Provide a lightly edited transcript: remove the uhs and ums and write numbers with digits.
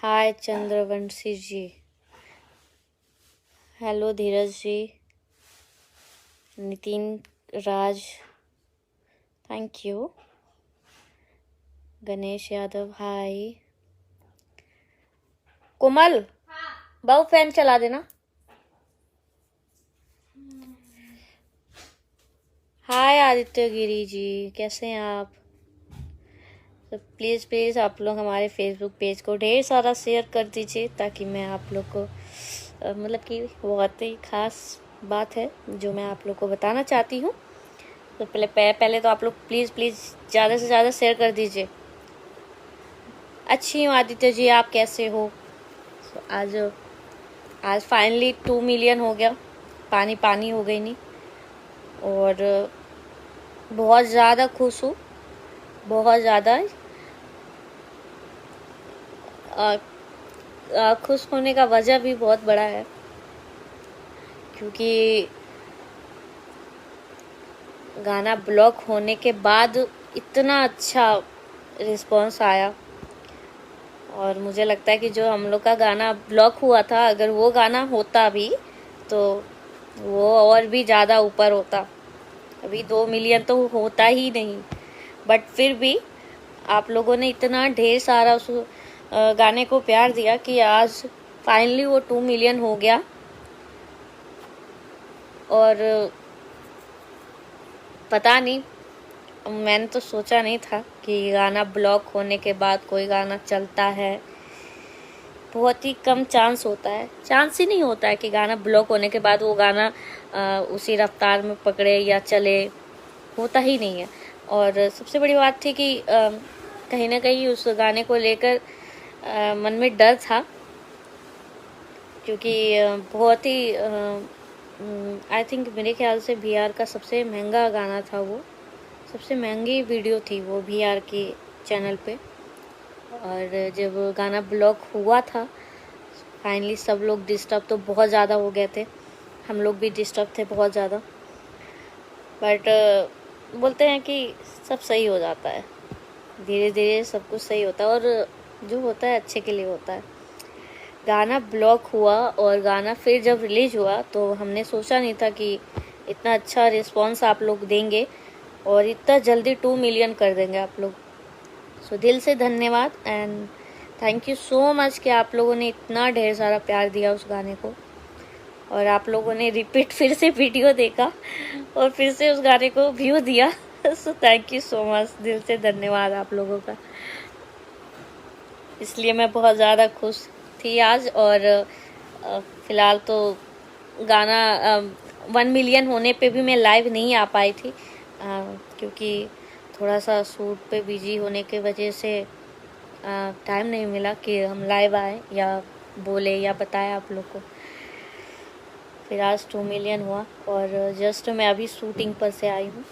Hi Chandravanshi ji. Hello Dheeraj ji. Nitin Raj, thank you. Ganesh Yadav, hi. Komal, बाबू fan चला देना। हाय आदित्य गिरी जी, कैसे हैं आप? तो प्लीज़ प्लीज़ आप लोग हमारे फेसबुक पेज को ढेर सारा शेयर कर दीजिए, ताकि मैं आप लोग को मतलब कि बहुत ही खास बात है जो मैं आप लोग को बताना चाहती हूँ। तो पहले तो आप लोग प्लीज़ प्लीज़ ज़्यादा से ज़्यादा शेयर कर दीजिए। अच्छी हूँ आदित्य जी, आप कैसे हो? तो आज फाइनली 2 मिलियन हो गया, पानी पानी हो गई नहीं। और बहुत ज़्यादा खुश हूँ, बहुत ज़्यादा। खुश होने का वजह भी बहुत बड़ा है, क्योंकि गाना ब्लॉक होने के बाद इतना अच्छा रिस्पॉन्स आया। और मुझे लगता है कि जो हम लोग का गाना ब्लॉक हुआ था, अगर वो गाना होता भी तो वो और भी ज़्यादा ऊपर होता। अभी 2 मिलियन तो होता ही नहीं, बट फिर भी आप लोगों ने इतना ढेर सारा उस गाने को प्यार दिया कि आज फाइनली वो 2 मिलियन हो गया। और पता नहीं, मैंने तो सोचा नहीं था कि गाना ब्लॉक होने के बाद कोई गाना चलता है। बहुत ही कम चांस होता है, चांस ही नहीं होता है कि गाना ब्लॉक होने के बाद वो गाना उसी रफ्तार में पकड़े या चले, होता ही नहीं है। और सबसे बड़ी बात थी कि कहीं ना कहीं उस गाने को लेकर मन में डर था, क्योंकि बहुत ही आई थिंक मेरे ख्याल से VR का सबसे महंगा गाना था वो, सबसे महंगी वीडियो थी वो VR के चैनल पे। और जब गाना ब्लॉक हुआ था फाइनली, सब लोग डिस्टर्ब तो बहुत ज़्यादा हो गए थे, हम लोग भी डिस्टर्ब थे बहुत ज़्यादा। बट बोलते हैं कि सब सही हो जाता है, धीरे धीरे सब कुछ सही होता है, और जो होता है अच्छे के लिए होता है। गाना ब्लॉक हुआ और गाना फिर जब रिलीज हुआ तो हमने सोचा नहीं था कि इतना अच्छा रिस्पॉन्स आप लोग देंगे और इतना जल्दी 2 मिलियन कर देंगे आप लोग। सो दिल से धन्यवाद and thank you so much कि आप लोगों ने इतना ढेर सारा प्यार दिया उस गाने को, और आप लोगों ने रिपीट फिर से वीडियो देखा और फिर से उस गाने को व्यू दिया। So thank you so much, दिल से धन्यवाद आप लोगों का। इसलिए मैं बहुत ज़्यादा खुश थी आज। और फ़िलहाल तो गाना 1 मिलियन होने पे भी मैं लाइव नहीं आ पाई थी, क्योंकि थोड़ा सा शूट पे बिजी होने के वजह से टाइम नहीं मिला कि हम लाइव आए या बोले या बताए आप लोग को। फिर आज 2 मिलियन हुआ और जस्ट मैं अभी शूटिंग पर से आई हूँ।